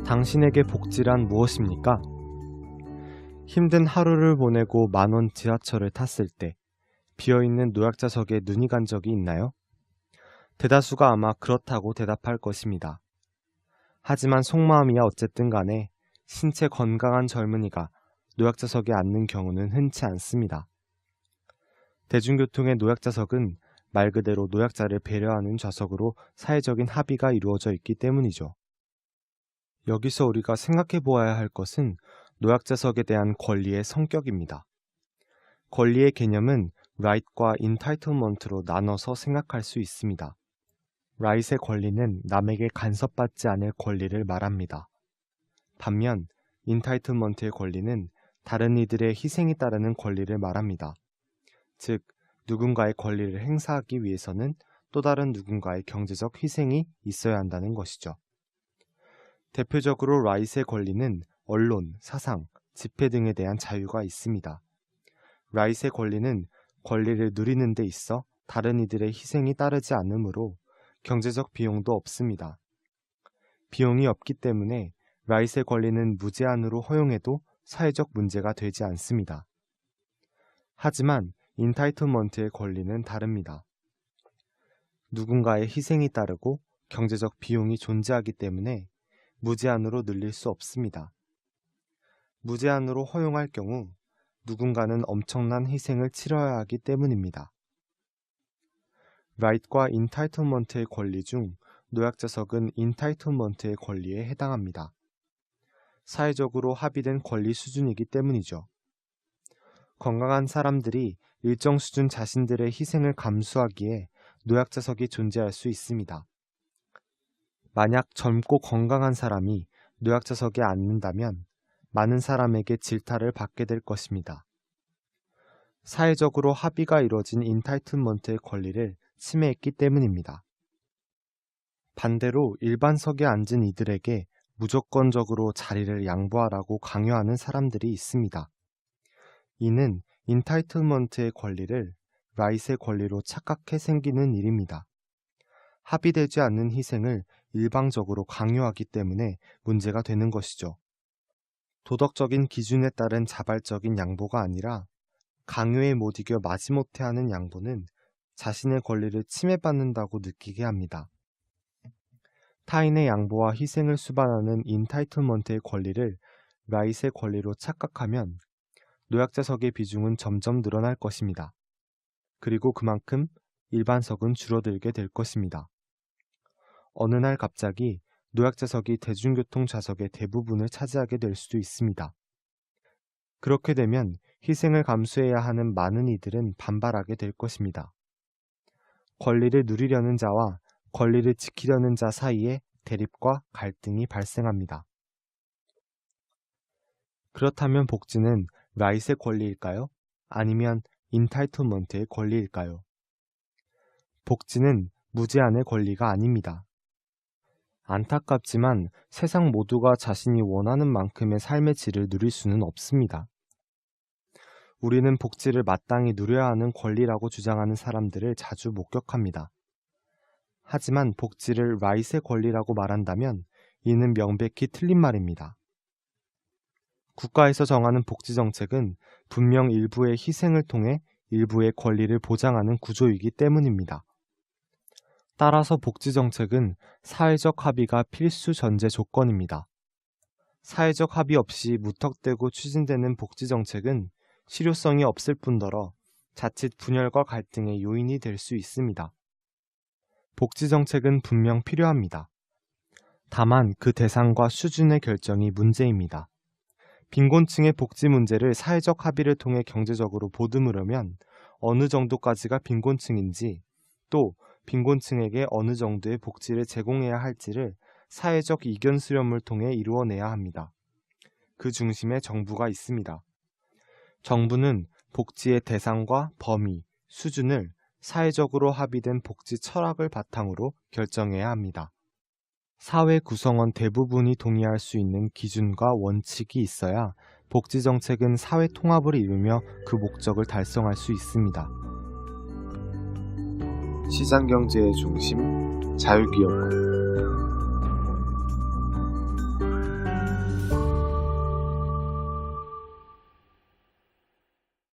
당신에게 복지란 무엇입니까? 힘든 하루를 보내고 만원 지하철을 탔을 때 비어있는 노약자석에 눈이 간 적이 있나요? 대다수가 아마 그렇다고 대답할 것입니다. 하지만 속마음이야 어쨌든 간에 신체 건강한 젊은이가 노약자석에 앉는 경우는 흔치 않습니다. 대중교통의 노약자석은 말 그대로 노약자를 배려하는 좌석으로 사회적인 합의가 이루어져 있기 때문이죠. 여기서 우리가 생각해 보아야 할 것은 노약자석에 대한 권리의 성격입니다. 권리의 개념은 right과 entitlement로 나눠서 생각할 수 있습니다. right의 권리는 남에게 간섭받지 않을 권리를 말합니다. 반면 entitlement의 권리는 다른 이들의 희생이 따르는 권리를 말합니다. 즉, 누군가의 권리를 행사하기 위해서는 또 다른 누군가의 경제적 희생이 있어야 한다는 것이죠. 대표적으로 right의 권리는 언론, 사상, 집회 등에 대한 자유가 있습니다. right의 권리는 권리를 누리는 데 있어 다른 이들의 희생이 따르지 않으므로 경제적 비용도 없습니다. 비용이 없기 때문에 right의 권리는 무제한으로 허용해도 사회적 문제가 되지 않습니다. 하지만 entitlement의 권리는 다릅니다. 누군가의 희생이 따르고 경제적 비용이 존재하기 때문에 무제한으로 늘릴 수 없습니다. 무제한으로 허용할 경우 누군가는 엄청난 희생을 치러야 하기 때문입니다. right과 entitlement의 권리 중 노약자석은 entitlement의 권리에 해당합니다. 사회적으로 합의된 권리 수준이기 때문이죠. 건강한 사람들이 일정 수준 자신들의 희생을 감수하기에 노약자석이 존재할 수 있습니다. 만약 젊고 건강한 사람이 노약자석에 앉는다면 많은 사람에게 질타를 받게 될 것입니다. 사회적으로 합의가 이루어진 entitlement의 권리를 침해했기 때문입니다. 반대로 일반석에 앉은 이들에게 무조건적으로 자리를 양보하라고 강요하는 사람들이 있습니다. 이는 entitlement의 권리를 right의 권리로 착각해 생기는 일입니다. 합의되지 않는 희생을 일방적으로 강요하기 때문에 문제가 되는 것이죠. 도덕적인 기준에 따른 자발적인 양보가 아니라 강요에 못 이겨 마지못해 하는 양보는 자신의 권리를 침해받는다고 느끼게 합니다. 타인의 양보와 희생을 수반하는 entitlement의 권리를 right의 권리로 착각하면 노약자석의 비중은 점점 늘어날 것입니다. 그리고 그만큼 일반석은 줄어들게 될 것입니다. 어느 날 갑자기 노약자석이 대중교통 좌석의 대부분을 차지하게 될 수도 있습니다. 그렇게 되면 희생을 감수해야 하는 많은 이들은 반발하게 될 것입니다. 권리를 누리려는 자와 권리를 지키려는 자 사이에 대립과 갈등이 발생합니다. 그렇다면 복지는 right의 권리일까요? 아니면 entitlement의 권리일까요? 복지는 무제한의 권리가 아닙니다. 안타깝지만 세상 모두가 자신이 원하는 만큼의 삶의 질을 누릴 수는 없습니다. 우리는 복지를 마땅히 누려야 하는 권리라고 주장하는 사람들을 자주 목격합니다. 하지만 복지를 right의 권리라고 말한다면 이는 명백히 틀린 말입니다. 국가에서 정하는 복지 정책은 분명 일부의 희생을 통해 일부의 권리를 보장하는 구조이기 때문입니다. 따라서 복지 정책은 사회적 합의가 필수 전제 조건입니다. 사회적 합의 없이 무턱대고 추진되는 복지 정책은 실효성이 없을 뿐더러 자칫 분열과 갈등의 요인이 될 수 있습니다. 복지 정책은 분명 필요합니다. 다만 그 대상과 수준의 결정이 문제입니다. 빈곤층의 복지 문제를 사회적 합의를 통해 경제적으로 보듬으려면 어느 정도까지가 빈곤층인지 또 빈곤층에게 어느 정도의 복지를 제공해야 할지를 사회적 이견 수렴을 통해 이루어내야 합니다. 그 중심에 정부가 있습니다. 정부는 복지의 대상과 범위, 수준을 사회적으로 합의된 복지 철학을 바탕으로 결정해야 합니다. 사회 구성원 대부분이 동의할 수 있는 기준과 원칙이 있어야 복지 정책은 사회 통합을 이루며 그 목적을 달성할 수 있습니다. 시장경제의 중심, 자유기업군.